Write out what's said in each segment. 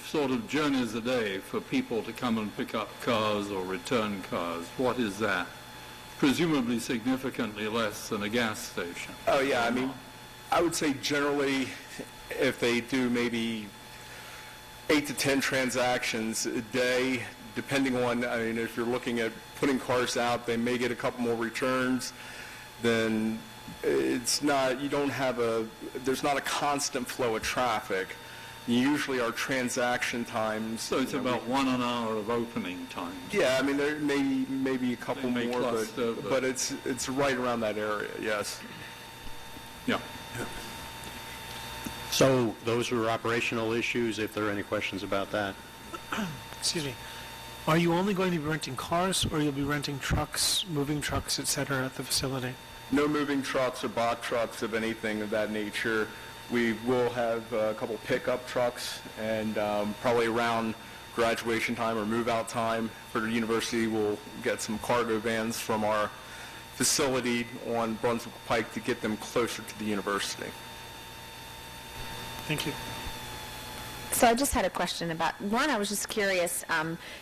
sort of journeys a day for people to come and pick up cars or return cars? What is that? Presumably significantly less than a gas station. Oh, yeah. I mean, I would say generally if they do maybe 8 to 10 transactions a day, depending on, I mean, if you're looking at putting cars out, they may get a couple more returns, then it's not, you don't have there's not a constant flow of traffic. Usually our transaction times. So it's about 1 hour of opening time. Yeah, I mean, there may be a couple They may more, cluster, but it's right around that area, yes. Yeah. So those are operational issues, if there are any questions about that. Excuse me. Are you only going to be renting cars, or you'll be renting trucks, moving trucks, et cetera, at the facility? No moving trucks or box trucks of anything of that nature. We will have a couple pickup trucks, and probably around graduation time or move-out time for the university, we'll get some cargo vans from our facility on Brunswick Pike to get them closer to the university. Thank you. So I just had a question about, one, I was just curious,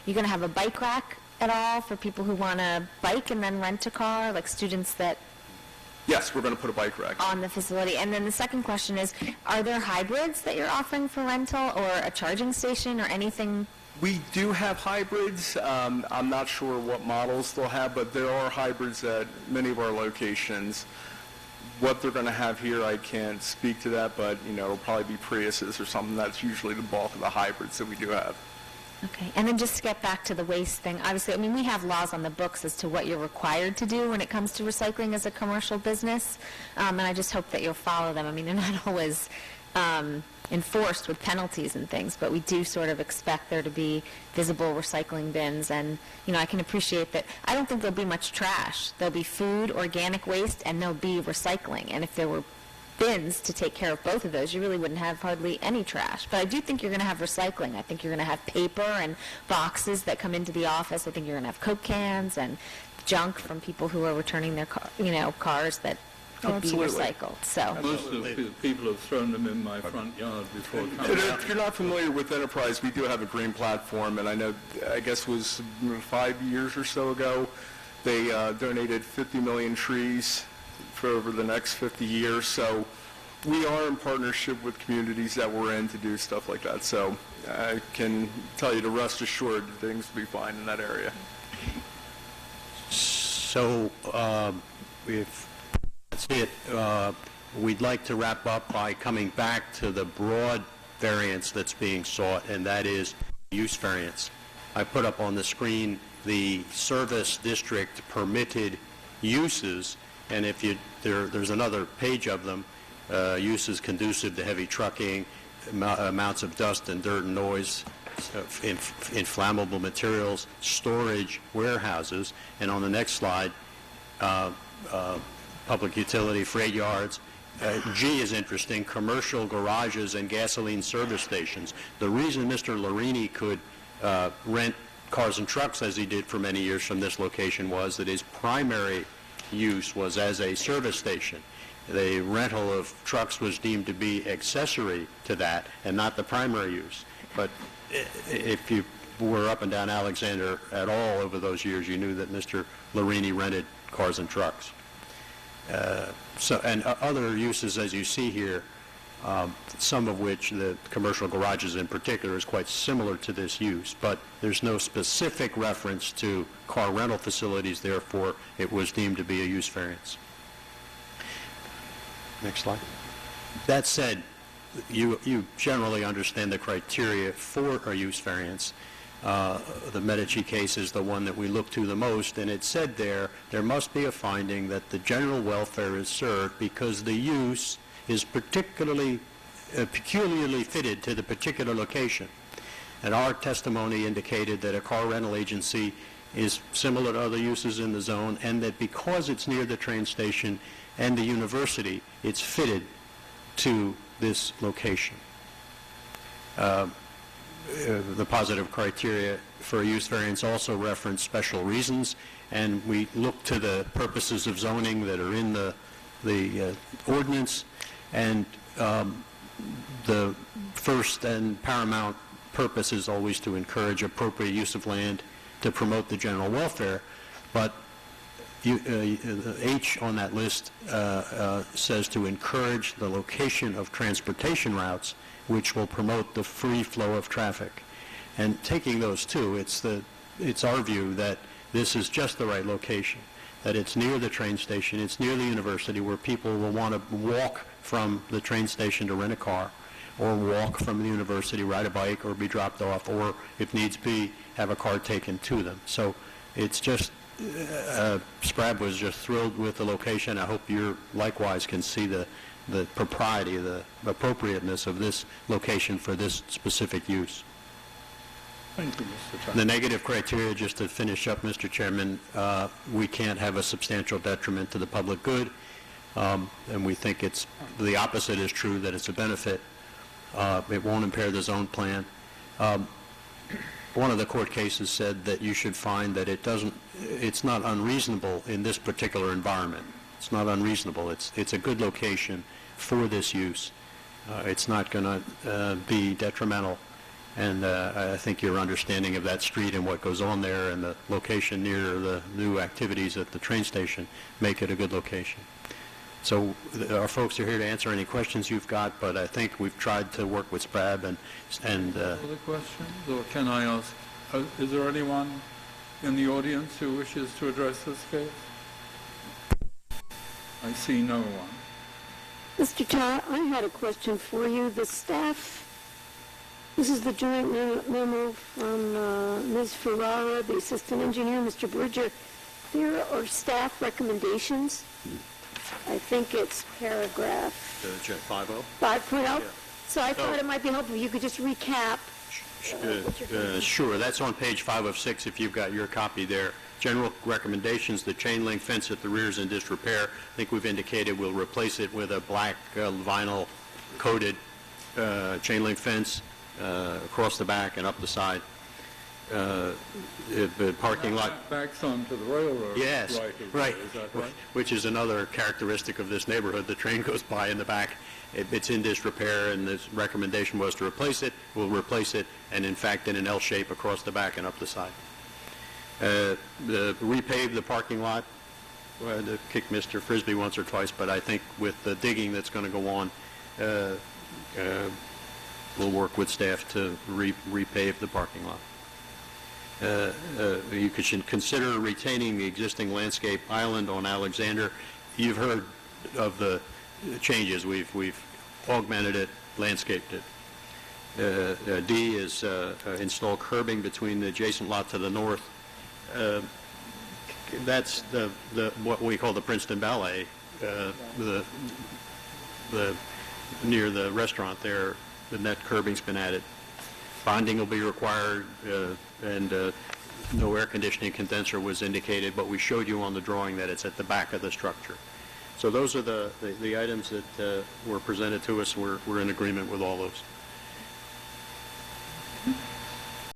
you're going to have a bike rack at all for people who want to bike and then rent a car, like students that Yes, we're going to put a bike rack on the facility? And then the second question is, are there hybrids that you're offering for rental, or a charging station, or anything? We do have hybrids. I'm not sure what models they'll have, but there are hybrids at many of our locations. What they're going to have here, I can't speak to that, but it'll probably be Priuses or something. That's usually the bulk of the hybrids that we do have. Okay. And then just to get back to the waste thing, obviously, I mean, we have laws on the books as to what you're required to do when it comes to recycling as a commercial business, and I just hope that you'll follow them. I mean, they're not always enforced with penalties and things, but we do sort of expect there to be visible recycling bins, and, I can appreciate that. I don't think there'll be much trash. There'll be food, organic waste, and there'll be recycling, and if there were bins to take care of both of those, you really wouldn't have hardly any trash. But I do think you're going to have recycling. I think you're going to have paper and boxes that come into the office. I think you're going to have Coke cans and junk from people who are returning their cars that could be recycled. So Most of the people have thrown them in my front yard before coming out. If you're not familiar with Enterprise, we do have a green platform, and I guess it was 5 years or so ago, they donated 50 million trees for over the next 50 years. So we are in partnership with communities that we're in to do stuff like that. So I can tell you to rest assured things will be fine in that area. So if that's it, we'd like to wrap up by coming back to the broad variance that's being sought, and that is use variance. I put up on the screen the service district permitted uses, and if there's another page of them, uses conducive to heavy trucking, amounts of dust and dirt and noise, inflammable materials, storage, warehouses, and on the next slide, public utility, freight yards. G is interesting, commercial garages and gasoline service stations. The reason Mr. Larini could rent cars and trucks as he did for many years from this location was that his primary use was as a service station. The rental of trucks was deemed to be accessory to that and not the primary use. But if you were up and down Alexander at all over those years, you knew that Mr. Larini rented cars and trucks. And other uses, as you see here, some of which, the commercial garages in particular, is quite similar to this use, but there's no specific reference to car rental facilities, therefore it was deemed to be a use variance. Next slide. That said, you generally understand the criteria for a use variance. The Medici case is the one that we look to the most, and it said there must be a finding that the general welfare is served because the use is peculiarly fitted to the particular location. And our testimony indicated that a car rental agency is similar to other uses in the zone, and that because it's near the train station and the university, it's fitted to this location. The positive criteria for a use variance also reference special reasons, and we look to the purposes of zoning that are in the ordinance, and the first and paramount purpose is always to encourage appropriate use of land to promote the general welfare, but H on that list says to encourage the location of transportation routes which will promote the free flow of traffic. And taking those two, it's our view that this is just the right location, that it's near the train station, it's near the university where people will want to walk from the train station to rent a car, or walk from the university, ride a bike, or be dropped off, or if needs be, have a car taken to them. So it's just, Sprab was just thrilled with the location. I hope you likewise can see the propriety, the appropriateness of this location for this specific use. Thank you, Mr. Chairman. The negative criteria, just to finish up, Mr. Chairman, we can't have a substantial detriment to the public good, and we think the opposite is true, that it's a benefit. It won't impair the zone plan. One of the court cases said that you should find that it's not unreasonable in this particular environment. It's not unreasonable. It's a good location for this use. It's not going to be detrimental. And I think your understanding of that street and what goes on there and the location near the new activities at the train station make it a good location. So our folks are here to answer any questions you've got, but I think we've tried to work with SPRAB and Other questions, or can I ask, is there anyone in the audience who wishes to address this case? I see no one. Mr. Todd, I had a question for you. The staff, this is the joint memo from Ms. Ferrara, the assistant engineer, Mr. Bridger. There are staff recommendations. I think it's paragraph 5.0. 5.0. So I thought it might be helpful if you could just recap. Sure, that's on page 5 of 6 if you've got your copy there. General recommendations, the chain link fence at the rear is in disrepair. I think we've indicated we'll replace it with a black vinyl coated chain link fence across the back and up the side. The parking lot. Backs onto the railroad. Yes, right. Is that right? Which is another characteristic of this neighborhood. The train goes by in the back. It's in disrepair, and this recommendation was to replace it. We'll replace it, and in fact, in an L shape across the back and up the side. Repave the parking lot. To kick Mr. Frisbee once or twice, but I think with the digging that's going to go on, we'll work with staff to repave the parking lot. You should consider retaining the existing landscape island on Alexander. You've heard of the changes. We've augmented it, landscaped it. D is install curbing between the adjacent lot to the north. That's what we call the Princeton Ballet, near the restaurant there. The net curbing's been added. Bonding will be required, and no air conditioning condenser was indicated, but we showed you on the drawing that it's at the back of the structure. So those are the items that were presented to us. We're in agreement with all those.